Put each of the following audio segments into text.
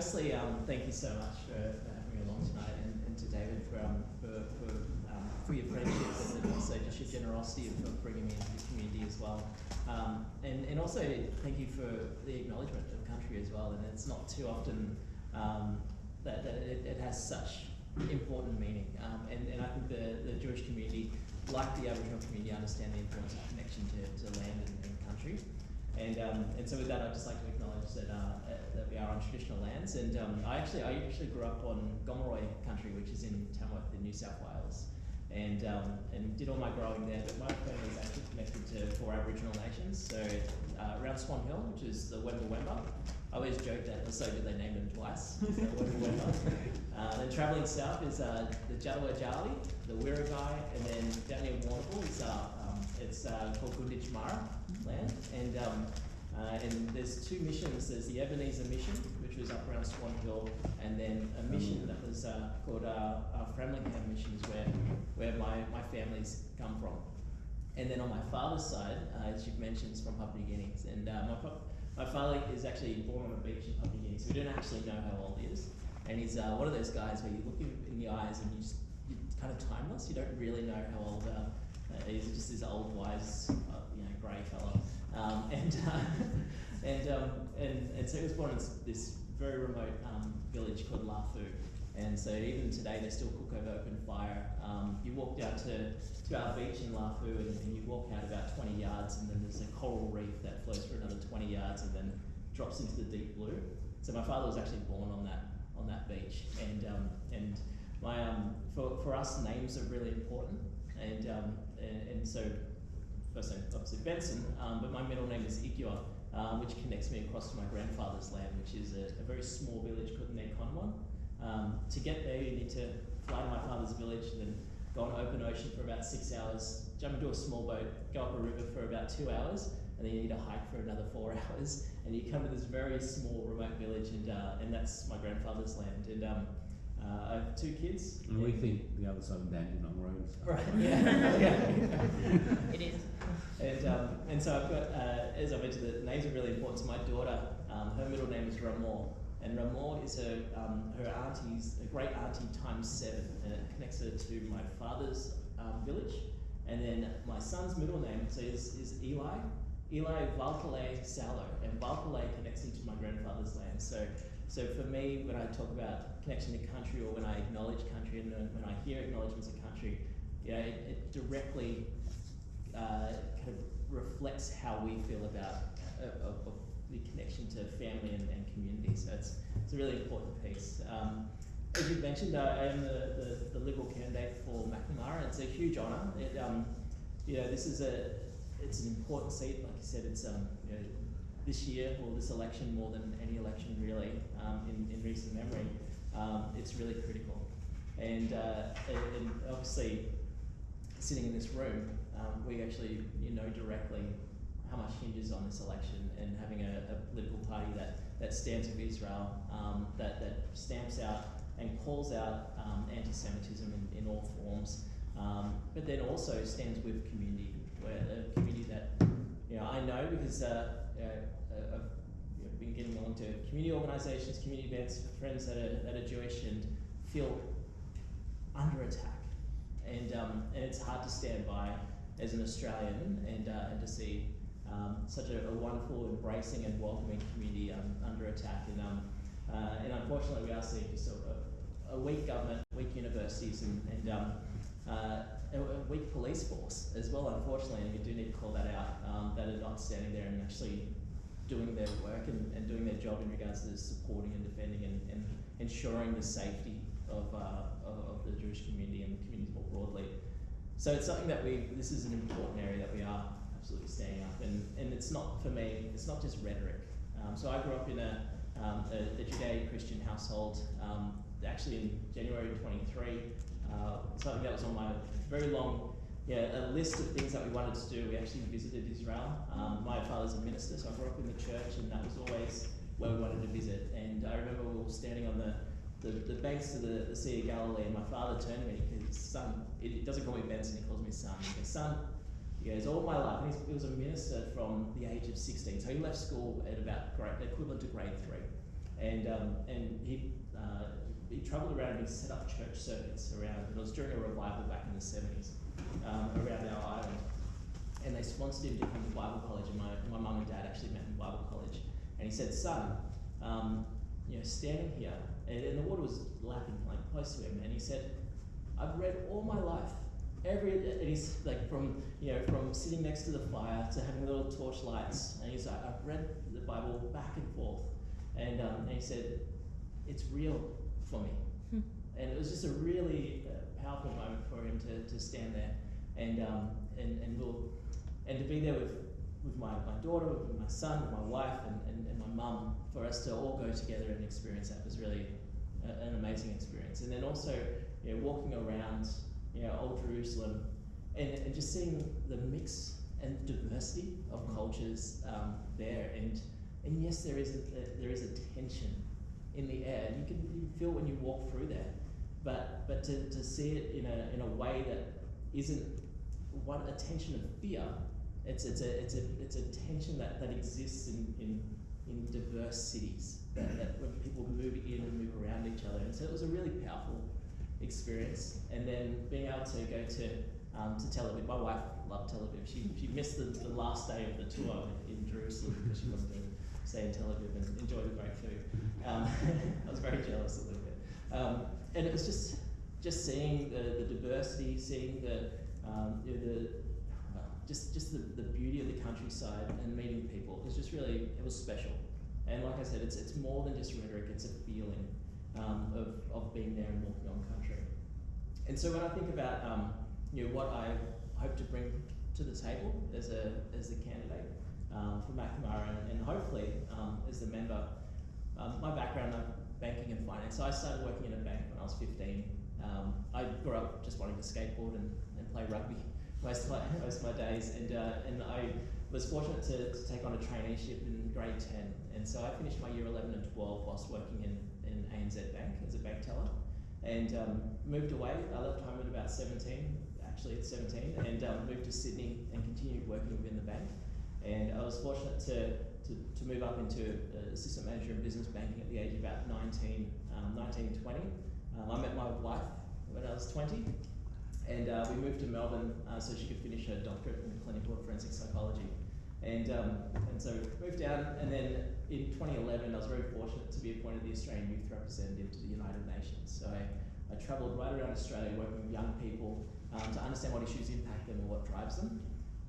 firstly, thank you so much for having me along tonight, and to David for your friendship and also just your generosity of bringing me into the community as well. And also thank you for the acknowledgement of country as well. And it's not too often that it has such important meaning. And I think the Jewish community, like the Aboriginal community, understand the importance of connection to land and country. And so with that, I'd just like to acknowledge that we are on traditional lands. And I actually grew up on Gomeroi country, which is in Tamworth in New South Wales. And did all my growing there, but my family is actually connected to 4 Aboriginal nations. So around Swan Hill, which is the Wemba Wemba. I always joke that so good they named them twice. So Wemba Wemba. Then travelling south is the Jalawa Jali, the Wirragai, and then down near Warrnambool is it's called Gunditj Mara land. And there's 2 missions. There's the Ebenezer mission, which was up around Swan Hill, and then a mission that was called Framlingham mission, is where my family's come from. And then on my father's side, as you've mentioned, is from Papua New Guinea. And my father is actually born on a beach in Papua New Guinea, so we don't actually know how old he is. And he's one of those guys where you look him in the eyes and you're kind of timeless. You don't really know how old he's just this old, wise, grey fella. And so he was born in this very remote village called Lafu. And so even today they still cook over open fire. You walk down to our beach in Lafu and you walk out about 20 yards and then there's a coral reef that flows for another 20 yards and then drops into the deep blue. So my father was actually born on that beach. And my for us, names are really important. And so first name obviously Benson, but my middle name is Ikiwa, which connects me across to my grandfather's land, which is a very small village called Nekonwan. To get there, you need to fly to my father's village and then go on open ocean for about 6 hours, jump into a small boat, go up a river for about 2 hours, and then you need to hike for another 4 hours, and you come to this very small remote village, and that's my grandfather's land. And I have 2 kids. And we think the other side of Dandenong Road. Right, yeah. It is. And so I've got, as I mentioned, the names are really important. So my daughter, her middle name is Ramor, and Ramor is her auntie's, a great auntie times 7, and it connects her to my father's village. And then my son's middle name is Eli Valkale Saulo, and Valkale connects into my grandfather's land. So for me, when I talk about connection to country, or when I acknowledge country, and when I hear acknowledgements of country, it directly kind of reflects how we feel about the connection to family and community. So it's a really important piece. As you mentioned, I am the Liberal candidate for McNamara, and it's a huge honour. It's an important seat. Like you said, it's this year, or this election, more than any election really in recent memory, it's really critical. And obviously, sitting in this room, we actually know directly how much hinges on this election, and having a political party that stands with Israel, that stamps out and calls out anti-Semitism in all forms, but then also stands with community, where a community that I know because I've been getting on to community organisations, community events, friends that are Jewish, and feel under attack, and it's hard to stand by as an Australian and to see such a wonderful, embracing and welcoming community under attack, and unfortunately we are seeing just a weak government, weak universities, and a weak police force as well, unfortunately, and we do need to call that out, that are not standing there and actually doing their work and doing their job in regards to supporting and defending and ensuring the safety of the Jewish community and communities more broadly. So it's something that this is an important area that we are absolutely standing up, and it's not, for me, it's not just rhetoric. So I grew up in a Judeo-Christian household, actually in January 23, something that was on my very long a list of things that we wanted to do. We actually visited Israel. My father's a minister, so I grew up in the church, and that was always where we wanted to visit. And I remember we were standing on the banks of the Sea of Galilee, and my father turned to me, because son, he doesn't call me Benson, he calls me son. He goes, son, he goes, all my life, and he was a minister from the age of 16, so he left school at about the equivalent to grade 3. and he travelled around and he set up church circuits around, and it was during a revival back in the 70s, around our island. And they sponsored him to come to Bible college, and my mum and dad actually met in Bible college. And he said, son, standing here, and the water was lapping like close to him, and he said, I've read all my life, and he's like from sitting next to the fire to having little torch lights, and he's like, I've read the Bible back and forth, and he said, it's real for me. And it was just a really powerful moment for him to stand there, and to be there with my daughter, with my son, with my wife, and my mum, for us to all go together and experience that was really an amazing experience. And then also, walking around, Old Jerusalem, and just seeing the mix and diversity of cultures there, and yes, there is a tension in the air, and you can feel when you walk through there, but to see it in a way that isn't a tension of fear. It's a tension that exists in diverse cities that when people move in and move around each other, and so it was a really powerful experience. And then being able to go to Tel Aviv. My wife loved Tel Aviv. She missed the last day of the tour in Jerusalem because she wanted to stay in Tel Aviv and enjoy the great food. I was very jealous a little bit, and it was just seeing the diversity, seeing the beauty of the countryside and meeting people. It was just really, it was special. And like I said, it's more than just rhetoric, it's a feeling of being there and walking on country. And so when I think about what I hope to bring to the table as the candidate for McNamara, and hopefully as the member, my background, I'm banking and finance. So I started working in a bank when I was 15. I grew up just wanting to skateboard and play rugby most of my days, and I was fortunate to take on a traineeship in grade 10, and so I finished my year 11 and 12 whilst working in ANZ Bank as a bank teller, and moved away. I left home at about 17, actually at 17, and moved to Sydney and continued working within the bank. And I was fortunate to move up into assistant manager in business banking at the age of about 19, 20. I met my wife when I was 20. And we moved to Melbourne so she could finish her doctorate in clinical forensic psychology. And so we moved down, and then in 2011 I was very fortunate to be appointed the Australian Youth Representative to the United Nations. So I travelled right around Australia working with young people to understand what issues impact them and what drives them.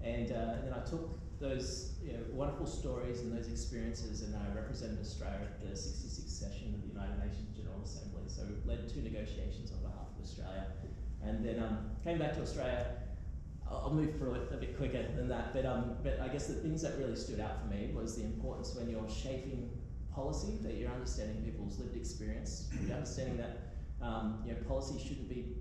And then I took those wonderful stories and those experiences, and I represented Australia at the 66th session of the United Nations General Assembly. So we led 2 negotiations on behalf of Australia. And then came back to Australia. I'll move through it a bit quicker than that, but I guess the things that really stood out for me was the importance when you're shaping policy, that you're understanding people's lived experience, you're understanding that policy shouldn't be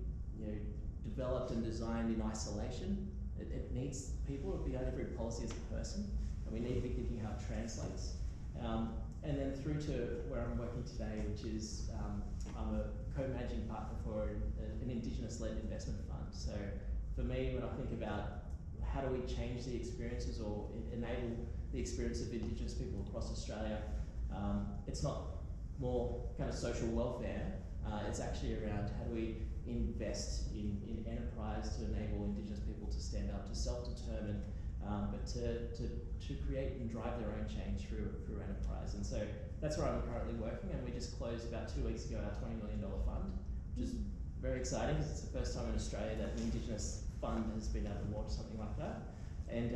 developed and designed in isolation. It needs people behind every policy as a person, and we need to be thinking how it translates. And then through to where I'm working today, which is I'm a co-managing partner for an Indigenous-led investment fund. So for me, when I think about how do we change the experiences or enable the experience of Indigenous people across Australia, it's not more kind of social welfare, it's actually around how do we invest in enterprise to enable Indigenous people to stand up, to self-determine, but to create and drive their own change through enterprise. And so that's where I'm currently working, and we just closed about 2 weeks ago our $20 million fund, which is very exciting because it's the first time in Australia that an Indigenous fund has been able to launch something like that. And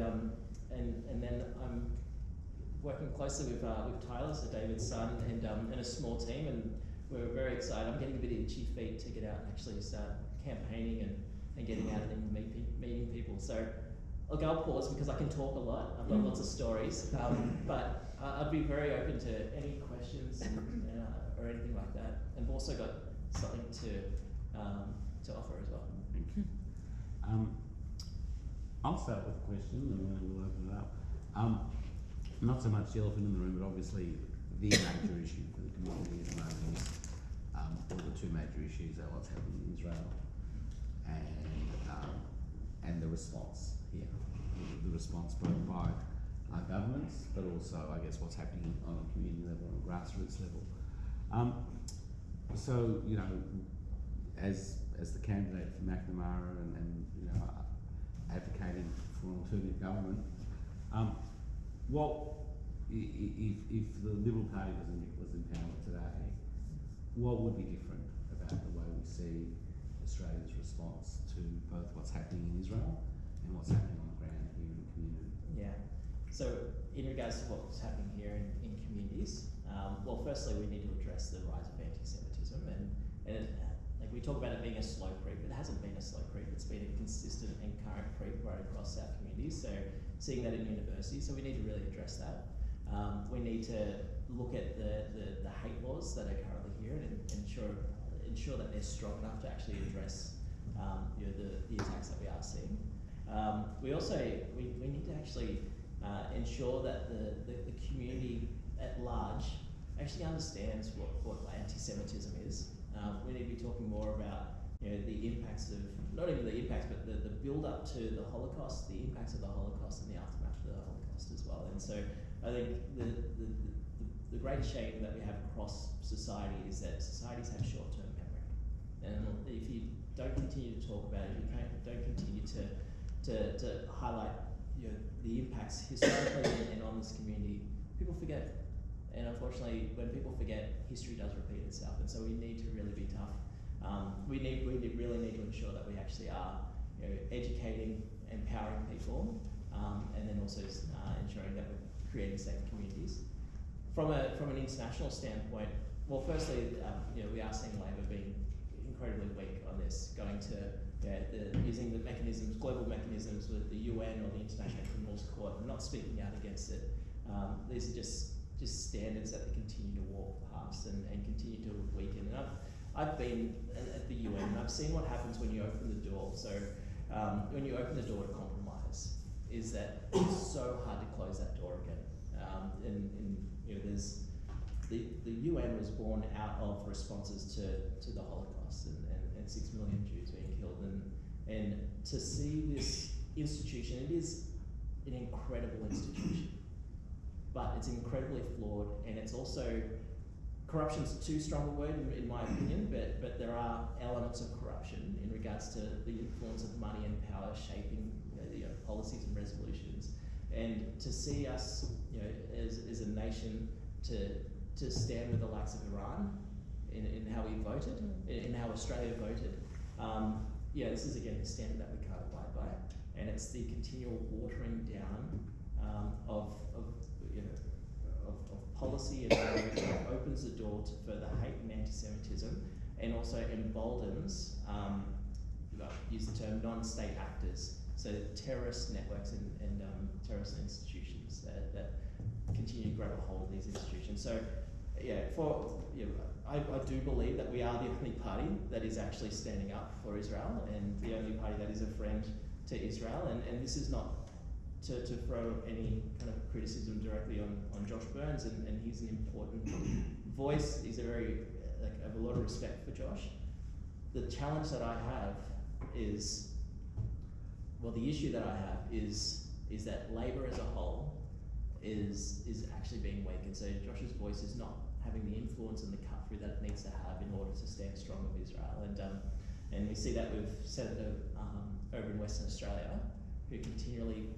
then I'm working closely with Tyler, so David's son, and a small team, and we're very excited. I'm getting a bit itchy feet to get out and actually start campaigning and getting out and meeting people. So look, I'll pause because I can talk a lot. I've got lots of stories, but I'd be very open to any questions or anything like that. And I've also got something to offer as well. I'll start with a question and then we'll open it up. Not so much the elephant in the room, but obviously the major issue for the community at the moment is, or the 2 major issues are what's happening in Israel and the response here. The response both by our governments, but also I guess what's happening on a community level, on a grassroots level. So, you know, as the candidate for McNamara and you know, advocating for an alternative government, what if the Liberal Party was in power today, what would be different about the way we see Australia's response to both what's happening in Israel and what's happening on the ground here in the community? Yeah. So in regards to what's happening here in communities, well, firstly, we need to address the rise of anti-Semitism, and like we talk about it being a slow creep, it hasn't been a slow creep. It's been a consistent and current creep right across our communities. So seeing that in universities, so we need to really address that. We need to look at the hate laws that are currently here and ensure that they're strong enough to actually address you know, the attacks that we are seeing. We also we need to actually ensure that the community at large actually understands what anti-Semitism is. We need to be talking more about, you know, the impacts of, not even the impacts, but the build up to the Holocaust, the impacts of the Holocaust and the aftermath of the Holocaust as well. And so I think the greatest shame that we have across society is that societies have short-term memory. And if you don't continue to talk about it, if you don't continue to highlight, you know, the impacts historically and on this community, people forget. And unfortunately, when people forget, history does repeat itself. And so we need to really be tough. We really need to ensure that we actually are, you know, educating, empowering people, and then also ensuring that we're creating safe communities. From an international standpoint, well, firstly, you know, we are seeing Labor being incredibly weak on this, going to using the mechanisms, global mechanisms with the UN or the International Criminals Court, and not speaking out against it. These are just standards that they continue to walk past and continue to weaken. And I've been at the UN and I've seen what happens when you open the door. So when you open the door to compromise, is that it's so hard to close that door again. And you know, there's the UN was born out of responses to the Holocaust and 6 million Jews being killed, and to see this institution, it is an incredible institution, but it's incredibly flawed, and it's also, corruption's too strong a word in my opinion, but there are elements of corruption in regards to the influence of money and power shaping policies and resolutions. And to see us, you know, as a nation to stand with the likes of Iran in how we voted, in how Australia voted, yeah, this is again a standard that we can't abide by, and it's the continual watering down of policy and it opens the door to further hate and anti-Semitism, and also emboldens, use the term, non-state actors, so terrorist networks and terrorist institutions that continue to grab a hold of these institutions. So, yeah, I do believe that we are the only party that is actually standing up for Israel, and the only party that is a friend to Israel, and this is not to throw any kind of criticism directly on Josh Burns, and he's an important voice. He's I have a lot of respect for Josh. The challenge that I have is, well, the issue that I have is that Labor as a whole is actually being weakened. So Josh's voice is not having the influence and the cut through that it needs to have in order to stand strong with Israel. And we see that with Senator over in Western Australia, who continually,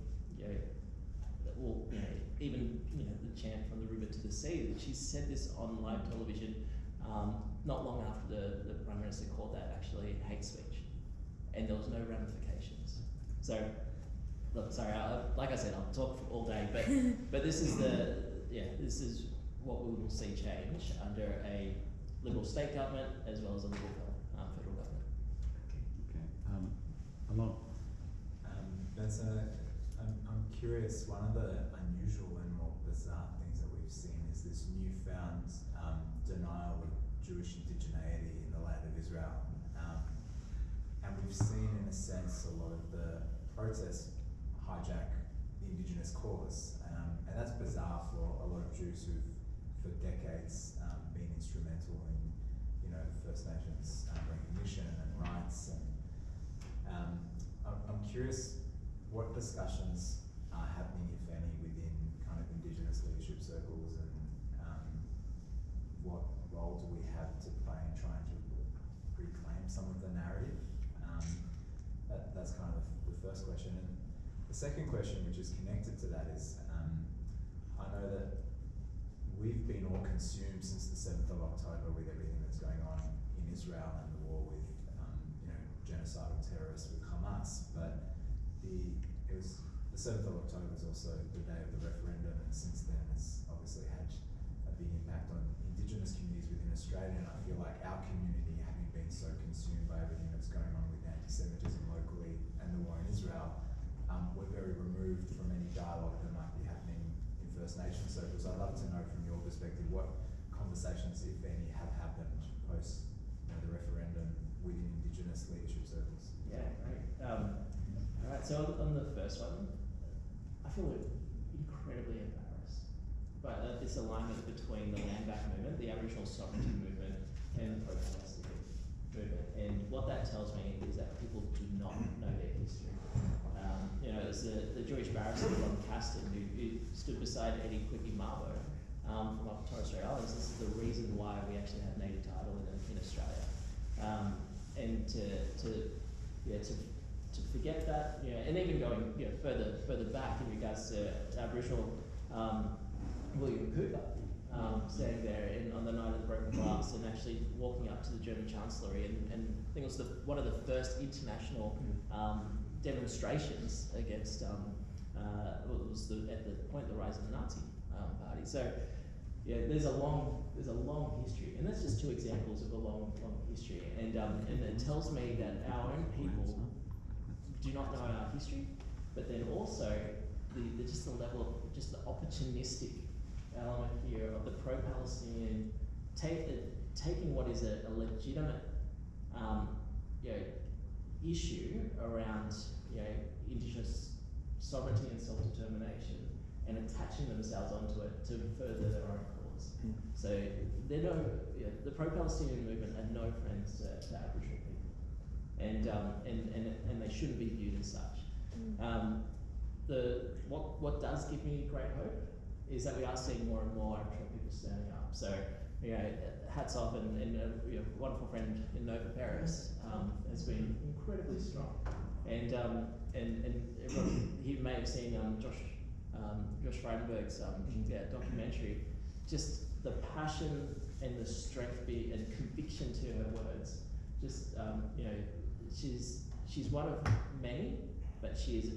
even the chant from the river to the sea. She said this on live television not long after the Prime Minister called that actually hate speech, and there was no ramifications. So, look, sorry, like I said, I'll talk all day, but this is this is what we will see change under a Liberal state government as well as a Liberal federal government. Okay. Alon. Benson, I'm curious, one of the unusual and more bizarre things that we've seen is this newfound denial of Jewish indigeneity in the land of Israel. And we've seen, in a sense, a lot of the protests hijack the indigenous cause. And that's bizarre for a lot of Jews who've, for decades, been instrumental in, First Nations recognition and rights. And I'm curious what discussions are happening, if any, within kind of Indigenous leadership circles, and what role do first question. And the second question, which is connected to that, is I know that we've been all consumed since the 7th of October with everything that's going on in Israel and the war with, genocidal terrorists with Hamas. But the 7th of October was also the day of the referendum, and since then it's obviously had a big impact on Indigenous communities within Australia. And I feel like our community, having been so consumed by everything that's going on with anti-Semitism locally and the war in Israel, we're very removed from any dialogue that might be happening in First Nations circles. I'd love to know from your perspective what conversations, if any, have happened post the referendum within Indigenous leadership circles. Yeah, great. Alright, so on the first one, I feel incredibly embarrassed by this alignment between the land back movement, the Aboriginal sovereignty movement, and the pro-Palestinian movement. And what that tells me is that people do not know their history. It was the Jewish barrister Ron Caston who stood beside Eddie Quippy Marbo from up in Torres Strait Islands. This is the reason why we actually have native title in Australia. And to forget that, and even going further back in regards to Aboriginal William Cooper standing there on the night of the broken glass and actually walking up to the German Chancellery, and I think it was one of the first international demonstrations against it was at the point of the rise of the Nazi party. So there's a long history, and that's just two examples of a long history. And it tells me that our own people do not know our history, but then also the level of just the opportunistic element here of the pro-Palestinian taking what is a legitimate issue around Indigenous sovereignty and self-determination and attaching themselves onto it to further their own cause. So the pro-Palestinian movement are no friends to Aboriginal people, and they shouldn't be viewed as such. What does give me great hope is that we are seeing more and more Aboriginal people standing up. So hats off, and wonderful friend in Nova Paris has been incredibly strong, and everyone, he may have seen Josh Frydenberg's documentary. Just the passion and the strength and conviction to her words. Just she's one of many, but she is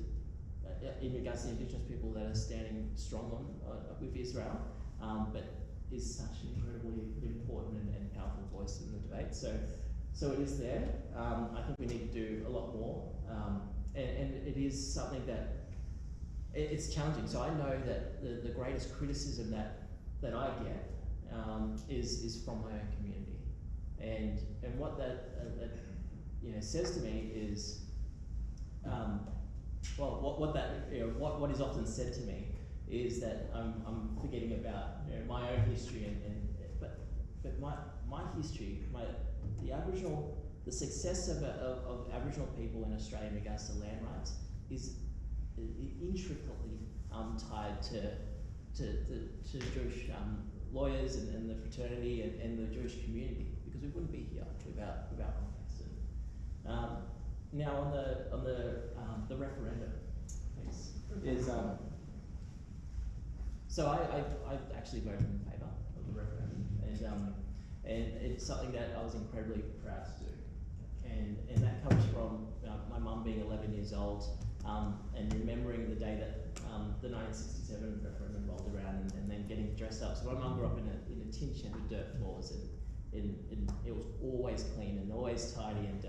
in regards to Indigenous people that are standing strong with Israel, but is such an incredibly important and powerful voice in the debate. So it is there. I think we need to do a lot more, and it is something that it's challenging. So I know that the greatest criticism that I get is from my own community, and what that says to me is, what is often said to me is that I'm forgetting about my own history, but my history, the success of Aboriginal people in Australia in regards to land rights is intricately tied to Jewish lawyers and the fraternity and the Jewish community, because we wouldn't be here without context. Now on the referendum piece is so I actually voted in favour of the referendum, and it's something that I was incredibly proud to do, and that comes from my mum being 11 years old, and remembering the day that the 1967 referendum rolled around, and then getting dressed up. So my mum grew up in a tin shed with dirt floors, and it was always clean and always tidy, and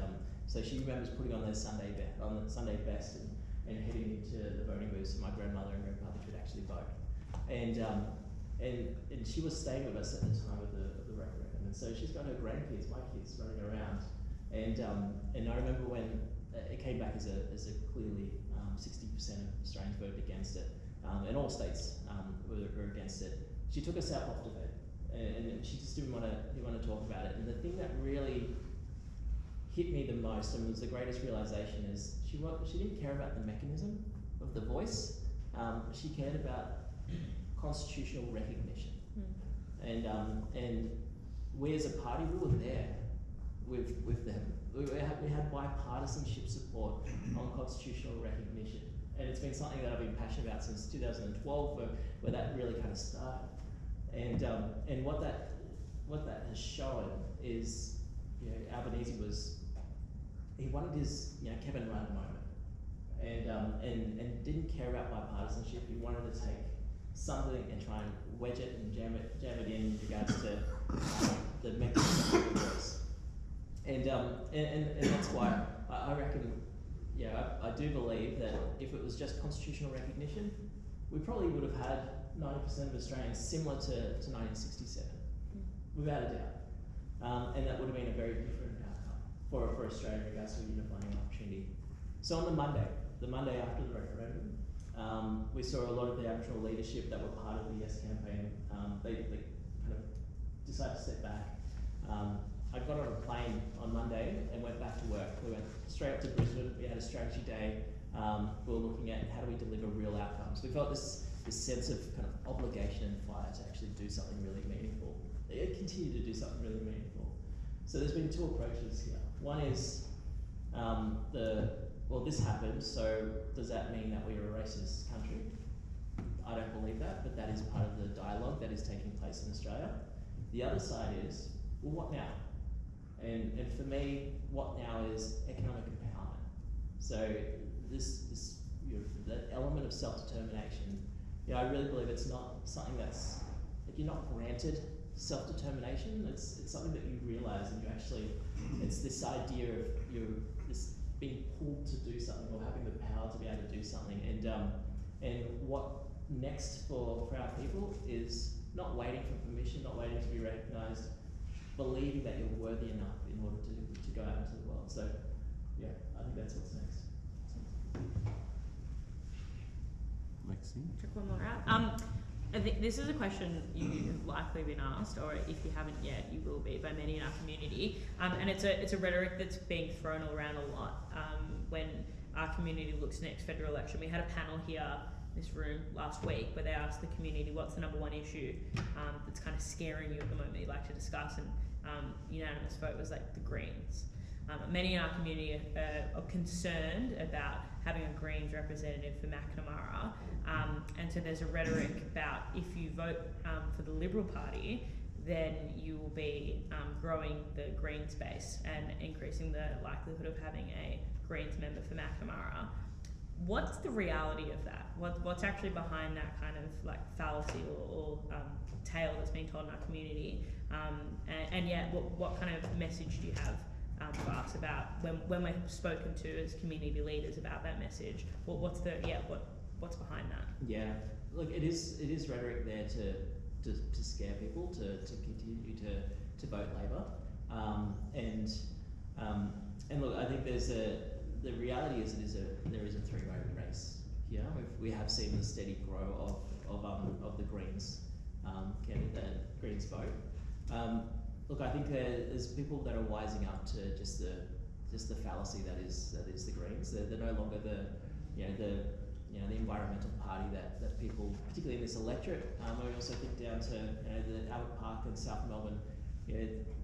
so she remembers putting on the Sunday best and heading into the voting booths so my grandmother and grandfather could actually vote. And she was staying with us at the time of the referendum, and so she's got her grandkids, my kids, running around. And I remember when it came back as a clearly 60% of Australians voted against it, and all states were against it. She took us out off to bed, and she just didn't want to talk about it. And the thing that really hit me the most, and was the greatest realization, is she didn't care about the mechanism of the voice. She cared about constitutional recognition. And we as a party, we were there. with them. We had bipartisanship support on constitutional recognition, and it's been something that I've been passionate about since 2012, where that really kind of started. And what that has shown is, you know, Albanese he wanted his, you know, Kevin Rudd moment, and didn't care about bipartisanship. He wanted to take something and try and wedge it and jam it in regards to the mechanism of the voice. And that's why I reckon, I do believe that if it was just constitutional recognition, we probably would have had 90% of Australians similar to 1967, without a doubt. And that would have been a very different outcome for Australia in regards to a unifying opportunity. So on the Monday after the referendum, we saw a lot of the Aboriginal leadership that were part of the Yes campaign. They kind of decided to step back. I got on a plane on Monday and went back to work. We went straight up to Brisbane. We had a strategy day. We were looking at how do we deliver real outcomes. We felt this sense of kind of obligation and fire to actually do something really meaningful. Continue to do something really meaningful. So there's been two approaches here. One is this happened, so does that mean that we are a racist country? I don't believe that, but that is part of the dialogue that is taking place in Australia. The other side is, well, what now? And for me, what now is economic empowerment. So this that element of self-determination, I really believe it's not something that's, like, you're not granted self-determination. It's something that you realise, and you actually, it's this idea of this being pulled to do something, or having the power to be able to do something. And what next for our people is not waiting for permission, not waiting to be recognised, believing that you're worthy enough in order to go out into the world. So yeah, I think that's what's next. Maxine? Check one more out. I think this is a question you've likely been asked, or if you haven't yet, you will be, by many in our community. And it's a rhetoric that's being thrown around a lot when our community looks next federal election. We had a panel here in this room last week where they asked the community, what's the number one issue that's kind of scaring you at the moment you'd like to discuss? And unanimous vote was like the Greens. Many in our community are concerned about having a Greens representative for Macnamara, and so there's a rhetoric about if you vote for the Liberal Party, then you will be growing the Greens base and increasing the likelihood of having a Greens member for Macnamara. What's the reality of that? What's actually behind that kind of like fallacy or tale that's being told in our community? And yet, what kind of message do you have for us about when we're spoken to as community leaders about that message? What's behind that? Yeah, look, it is rhetoric there to scare people to continue to vote Labor, and look, I think the reality is there is a three-way race here. We have seen the steady grow of the Greens Greens vote. Look, I think there's people that are wising up to just the fallacy that is the Greens. They're no longer the environmental party that people, particularly in this electorate. We also think down to the Albert Park and South Melbourne.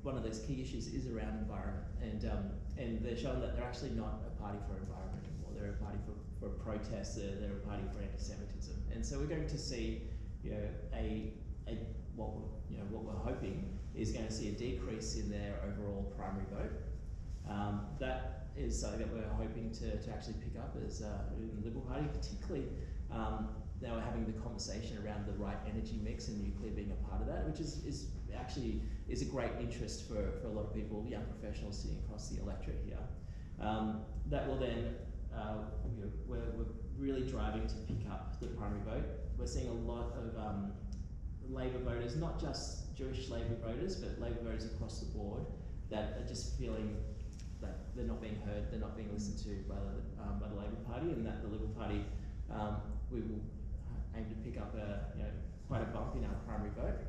One of those key issues is around environment, and they're showing that they're actually not a party for environment anymore. They're a party for protest. They're a party for anti-Semitism, and so we're going to see what we're hoping is going to see a decrease in their overall primary vote. That is something that we're hoping to actually pick up as in the Liberal Party, particularly now we're having the conversation around the right energy mix and nuclear being a part of that, which is actually a great interest for a lot of people, young professionals sitting across the electorate here. That will then, we're really driving to pick up the primary vote. We're seeing a lot of Labor voters, not just Jewish Labor voters, but Labor voters across the board that are just feeling that they're not being heard, they're not being listened to by the Labor Party, and that the Liberal Party, we will aim to pick up quite a bump in our primary vote.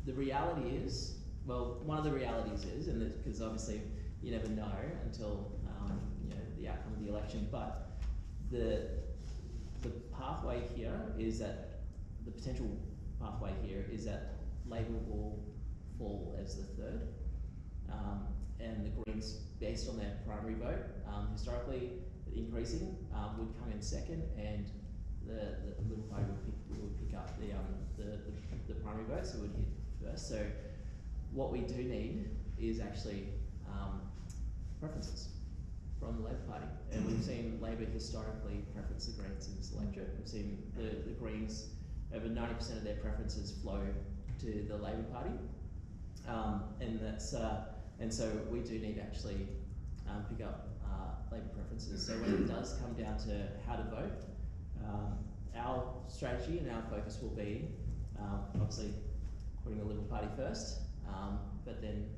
The reality is, well, one of the realities is, and because obviously you never know until the outcome of the election, but the pathway here is that the potential pathway here is that Labor will fall as as the third. And the Greens, based on their primary vote, historically increasing, would come in second, and the Liberal Party would pick up the primary vote, so it would hit first. So what we do need is actually preferences from the Labor Party, and we've seen Labor historically preference the Greens in this electorate. We've seen the Greens, over 90% of their preferences flow to the Labor Party, and so we do need to actually pick up Labor preferences. So when it does come down to how to vote, our strategy and our focus will be obviously putting the Liberal Party first, but then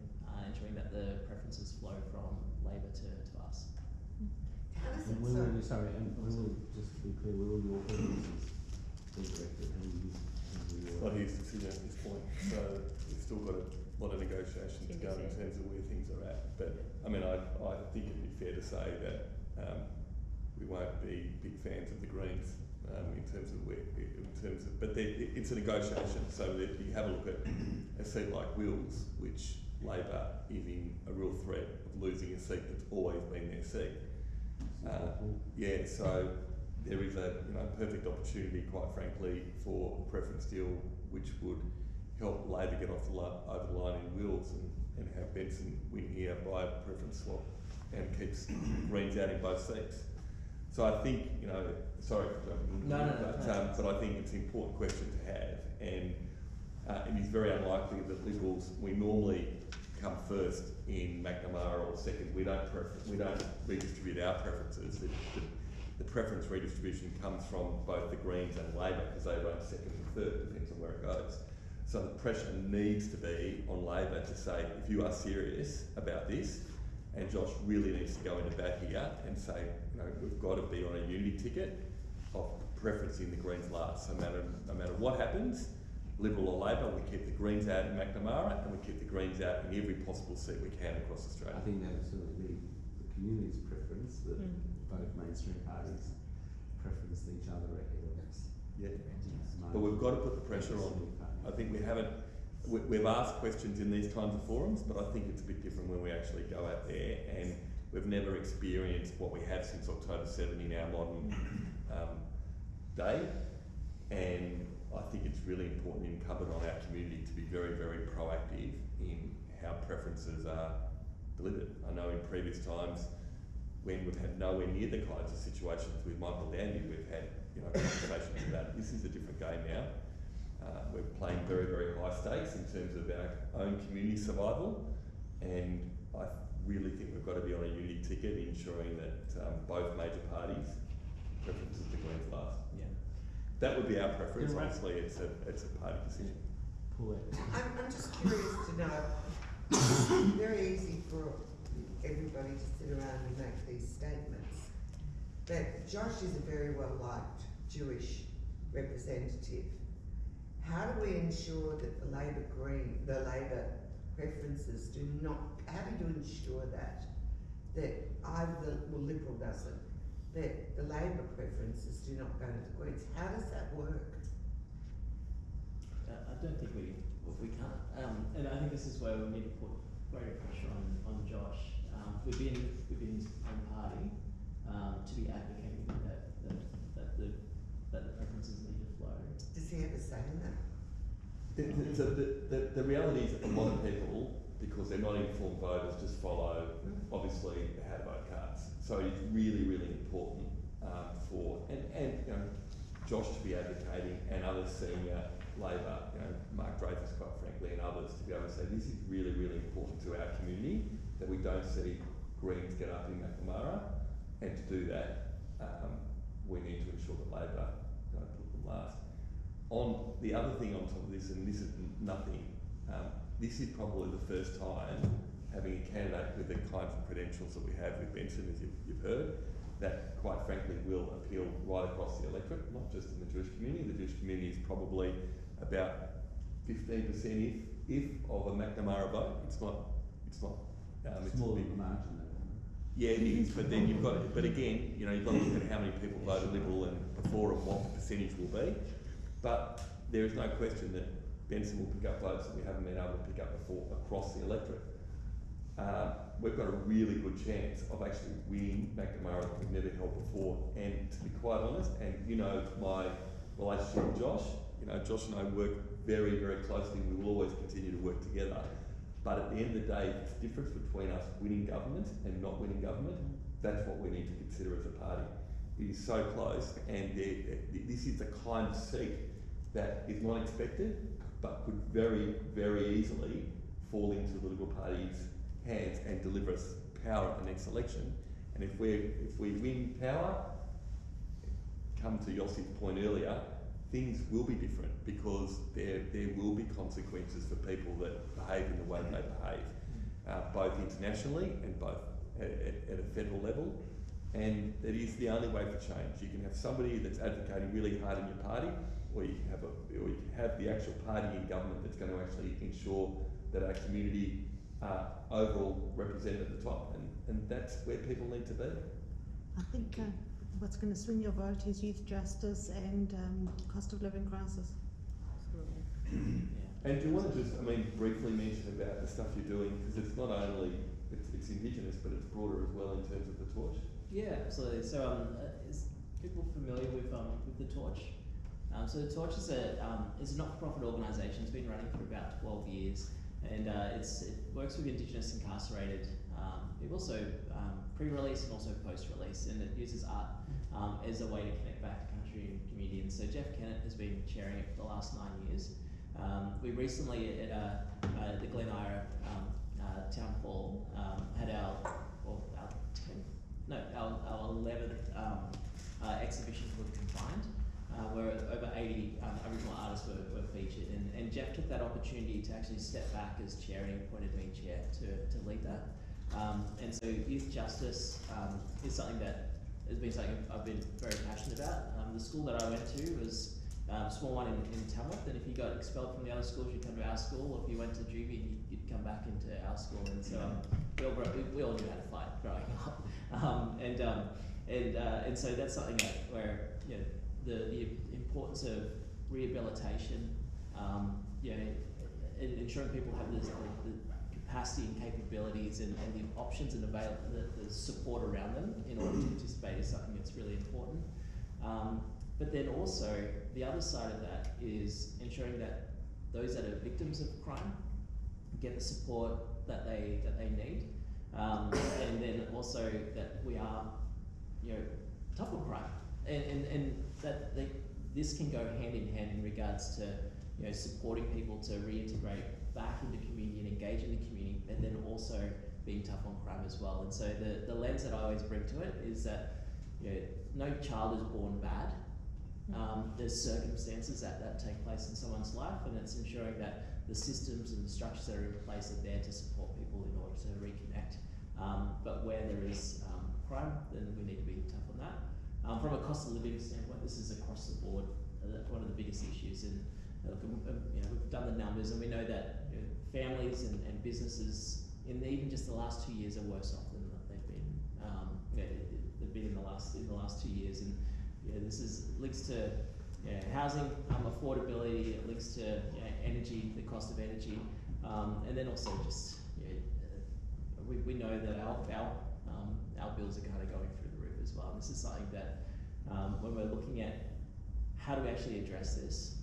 ensuring that the preferences flow from Labor to us. How does it, And where will you, sorry, and where will, just to be clear, where will your preferences be directed? Well, he's sitting at this point, so we've still got a lot of negotiation to go in terms of where things are at. But I mean, I think it'd be fair to say that we won't be big fans of the Greens in terms of but it's a negotiation. So that you have a look at a seat like Wills, which Labor is in a real threat of losing a seat that's always been their seat. Yeah, so there is a perfect opportunity, quite frankly, for a preference deal which would help Labor get off over the line in Wills and have Benson win here by a preference swap and keeps Greens out in both seats. So I think, sorry for jumping in, but I think it's an important question to have, and it is very unlikely that Liberals, we normally come first in McNamara or second. We don't redistribute our preferences. The preference redistribution comes from both the Greens and Labor, because they run second and third, depends on where it goes. So the pressure needs to be on Labor to say, if you are serious about this, and Josh really needs to go into bat here and say, we've got to be on a unity ticket of preferencing the Greens last. So no matter what happens, Liberal or Labor, we keep the Greens out in McNamara, and we keep the Greens out in every possible seat we can across Australia. I think that would certainly be the community's preference, that both mainstream parties preference each other ahead of us. Yeah, but we've got to put the pressure on. I think we've asked questions in these kinds of forums, but I think it's a bit different when we actually go out there, and we've never experienced what we have since October 7 in our modern day, and I think it's really important and incumbent on our community to be very, very proactive in how preferences are delivered. I know in previous times, when we've had nowhere near the kinds of situations with Michael Landy, we've had conversations about it. This is a different game now. We're playing very, very high stakes in terms of our own community survival, and I really think we've got to be on a unity ticket, ensuring that both major parties preferences the Greens last. Yeah, that would be our preference. Honestly, it's a party decision. I'm just curious to know. It's very easy for everybody to sit around and make these statements, but Josh is a very well liked Jewish representative. How do we ensure that the Labor preferences do not? How do you ensure that either Liberal doesn't, that the Labor preferences do not go to the Greens? How does that work? I don't think we can't, and I think this is where we need to put greater pressure on Josh within his own party to be advocating that the preferences need to flow. Does he ever say that? The reality is that a lot of people, because they're not informed voters, just follow obviously the how to vote cards. So it's really, really important for Josh to be advocating, and other senior Labor, Mark Dreyfus, quite frankly, and others, to be able to say this is really, really important to our community, that we don't see Greens get up in McNamara, and to do that, we need to ensure that Labor put them last. On the other thing on top of this, and this is nothing, this is probably the first time having a candidate with the kinds of credentials that we have with Benson, as you've heard, that quite frankly will appeal right across the electorate, not just in the Jewish community. The Jewish community is probably about 15% if of a McNamara vote. It's not it's more than the margin though. Yeah, it is, but then you've got but again, you've got to look at how many people voted Liberal and before, and what the percentage will be. But there is no question that Benson will pick up votes that we haven't been able to pick up before across the electorate. We've got a really good chance of actually winning McNamara that we've never held before. And to be quite honest, and you know my relationship with Josh, you know, Josh and I work very, very closely. We will always continue to work together. But at the end of the day, it's the difference between us winning government and not winning government. That's what we need to consider as a party. It is so close, and this is the kind of seat that is not expected, but could very, very easily fall into the Liberal Party's hands and deliver us power at the next election. And if we win power, come to Yossi's point earlier, things will be different because there will be consequences for people that behave in the way they behave, both internationally and both at a federal level. And that is the only way for change. You can have somebody that's advocating really hard in your party, or you can have the actual party in government that's going to actually ensure that our community are overall represented at the top, and that's where people need to be. I think what's going to swing your vote is youth justice and cost of living crisis. Absolutely. And do you want to just, briefly mention about the stuff you're doing, because it's not only, it's Indigenous, but it's broader as well in terms of the torch? Yeah, absolutely. So, is people familiar with the Torch? So the Torch is a not-for-profit organisation. It's been running for about 12 years, and it works with Indigenous incarcerated people, so pre-release and also post-release, and it uses art as a way to connect back to country and community. And so Jeff Kennett has been chairing it for the last 9 years. We recently at the Glen Ira Town Hall had our 11th exhibition called Confined, where over 80 Aboriginal artists were featured, and Jeff took that opportunity to actually step back as chair, and he appointed me chair to lead that. And so youth justice is something that has been something I've been very passionate about. The school that I went to was a small one in Tamworth, and if you got expelled from the other schools, you'd come to our school, or if you went to juvie, you'd come back into our school. And so we all knew how to fight growing up. And so that's something where the importance of rehabilitation, and ensuring people have the capacity and capabilities and the options and the support around them in order to participate is something that's really important. But then also the other side of that is ensuring that those that are victims of crime get the support that they need, and then also that we are tough on crime, and that this can go hand in hand in regards to supporting people to reintegrate back into community and engage in the community, and then also being tough on crime as well. And so the lens that I always bring to it is that no child is born bad. There's circumstances that take place in someone's life, and it's ensuring that the systems and the structures that are in place are there to support people in order to reconnect. But where there is crime, then we need to be tough on that. From a cost of living standpoint, this is across the board one of the biggest issues. And we've done the numbers, and we know that families and businesses in even just the last 2 years are worse off than they've been. They've been in the last 2 years, and this links to housing affordability. It links to energy, the cost of energy, and then also just we know that our bills are kind of going through the roof as well. And this is something that when we're looking at how do we actually address this,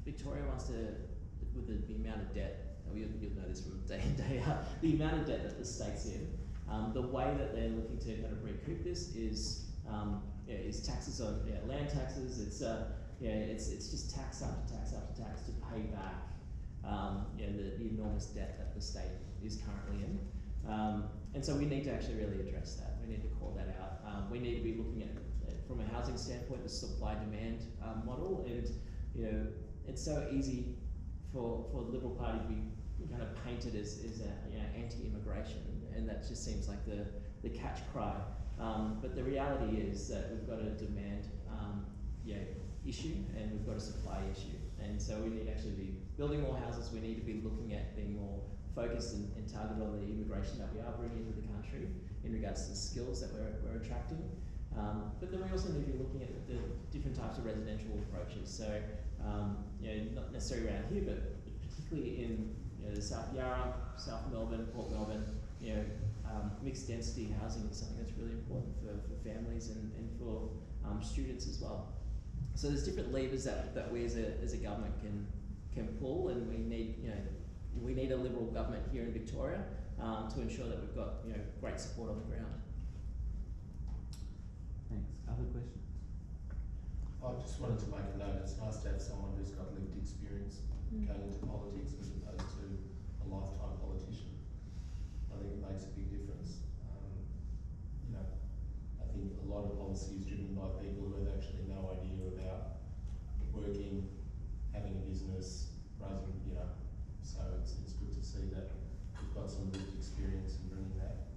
Victoria wants to, with the amount of debt, you'll know this from day in, day out, the amount of debt that the state's in, the way that they're looking to kind of recoup this is taxes on land taxes. It's just tax after tax after tax to pay back the enormous debt that the state is currently in. And so we need to actually really address that. We need to call that out. We need to be looking at from a housing standpoint, the supply-demand model, and it's so easy for the Liberal Party to be kind of painted as anti-immigration, and that just seems like the catch cry. But the reality is that we've got a demand issue, and we've got a supply issue, and so we need to actually be building more houses. We need to be looking at being more focused and targeted on the immigration that we are bringing into the country in regards to the skills that we're attracting. But then we also need to be looking at the different types of residential approaches. So, not necessarily around here, but particularly in the South Yarra, South Melbourne, Port Melbourne, mixed density housing is something that's really important for families and for students as well. So there's different levers that we as a government can pull, and we need a Liberal government here in Victoria to ensure that we've got great support on the ground. Thanks. Other questions? I just wanted to make a note. It's nice to have someone who's got lived experience going into politics as opposed to a lifetime politician. I think it makes a big difference. I think a lot of policy is driven by people who have actually no idea about working, having a business, raising, so it's good to see that we've got some lived experience in bringing that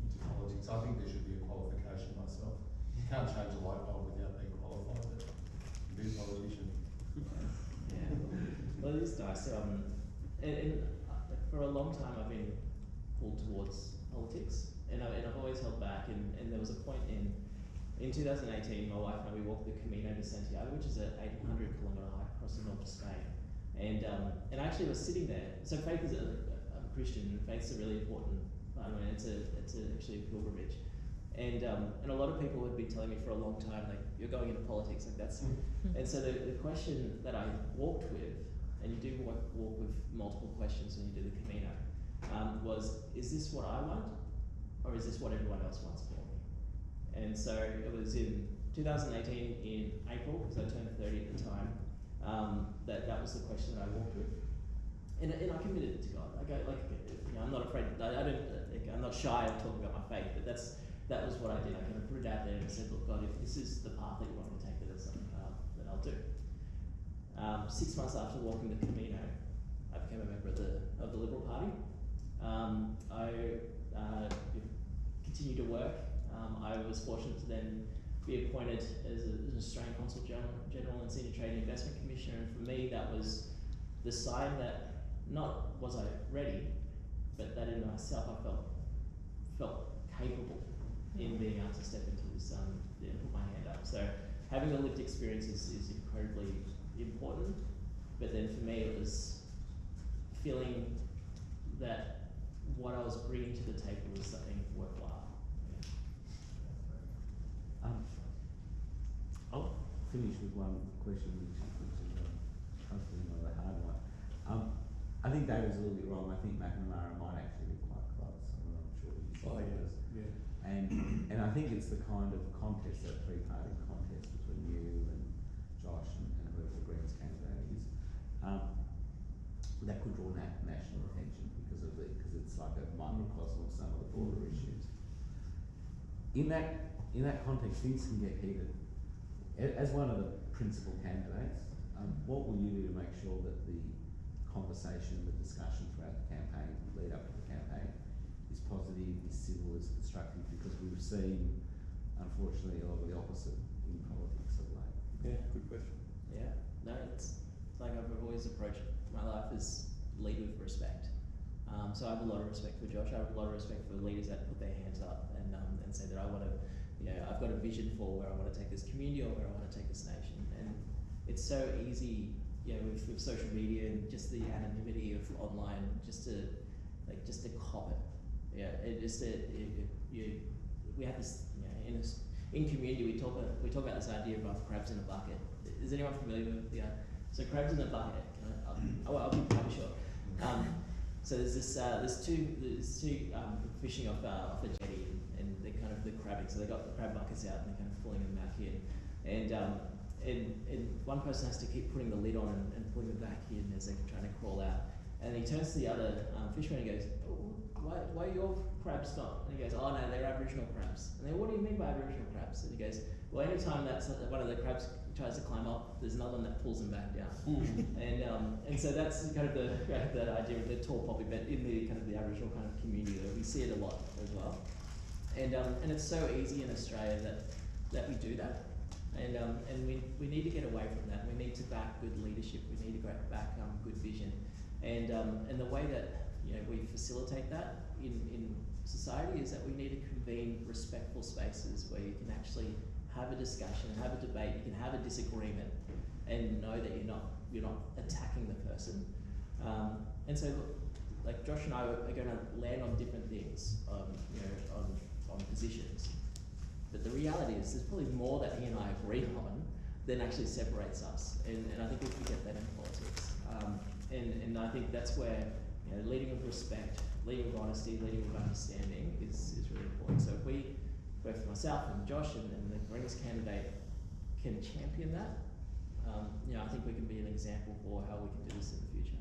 into politics. I think there should be a qualification myself. You can't change a light bulb without being qualified, but you be a politician. Yeah, well, it is nice. And for a long time, I've been pulled towards politics, and I've always held back. And there was a point in 2018, my wife and I, we walked the Camino de Santiago, which is an 800-kilometre hike across the north of Spain. And I actually was sitting there. So faith is I'm a Christian, and faith's a really important part. I mean, it's actually a pilgrimage. And a lot of people have been telling me for a long time, like, you're going into politics, like that's. And so the question that I walked with, and you do walk with multiple questions when you do the Camino, was, is this what I want, or is this what everyone else wants for me? And so it was in 2018 in April, because I turned 30 at the time, that was the question that I walked with. And I committed it to God. I go, I'm not afraid, I'm not shy of talking about my faith, but that was what I did. I kind of put it out there and said, look, God, if this is the path that you want me to take, then it's something that I'll do. 6 months after walking the Camino, I became a member of the Liberal Party. I continued to work. I was fortunate to then be appointed as an Australian Consul General and Senior Trade and Investment Commissioner, and for me that was the sign that not was I ready, but that in myself I felt capable in being able to step into this and put my hand up. So having a lived experience is incredibly important, but then for me it was feeling that what I was bringing to the table was something worthwhile. I'll finish with one question, which is hopefully not a hard one. I think David's a little bit wrong. I think McNamara might actually be quite close. I'm not sure what you think it is. Yeah. And I think it's the kind of contest, that three-party contest between you and Josh and whoever the Greens candidate is, that could draw national attention because it's like a microcosm of some of the broader issues. In that context, things can get heated. As one of the principal candidates, what will you do to make sure that the conversation, the discussion throughout the campaign, lead up to the campaign, is positive, is civil, is constructive? Because we've seen, unfortunately, a lot of the opposite in politics of late. Yeah, good question. Yeah, no, it's like I've always approached my life as lead with respect. So I have a lot of respect for Josh. I have a lot of respect for leaders that put their hands up and say that I want to, I've got a vision for where I want to take this community or where I want to take this nation. And it's so easy, with social media and just the anonymity of online, just to cop it. Yeah, we have this, in community we talk about this idea of crabs in a bucket. Is anyone familiar with the? So crabs in a bucket. I'll be quite short. So there's two fishing off a jetty, and they're kind of the crabbing. So they got the crab buckets out and they're kind of pulling them back in, and one person has to keep putting the lid on and pulling them back in as they're trying to crawl out. And he turns to the other fisherman and goes, oh, why are your crabs not? And he goes, oh no, they're Aboriginal crabs. And they go, what do you mean by Aboriginal crabs? And he goes, well, anytime that one of the crabs tries to climb up, there's another one that pulls them back down. And so that's kind of the idea of the tall poppy, but in the kind of the Aboriginal kind of community, we see it a lot as well. And it's so easy in Australia that we do that. And we need to get away from that. We need to back good leadership. We need to back good vision. And the way that we facilitate that in society is that we need to convene respectful spaces where you can actually have a discussion, have a debate. You can have a disagreement, and know that you're not attacking the person, And so, look, like Josh and I are going to land on different things, you know, on positions. But the reality is, there's probably more that he and I agree on than actually separates us. And I think we forget that in politics. And I think that's where, you know, leading with respect, leading with honesty, leading with understanding is really important. So if we, both myself and Josh and the Greens candidate, can champion that, you know, I think we can be an example for how we can do this in the future.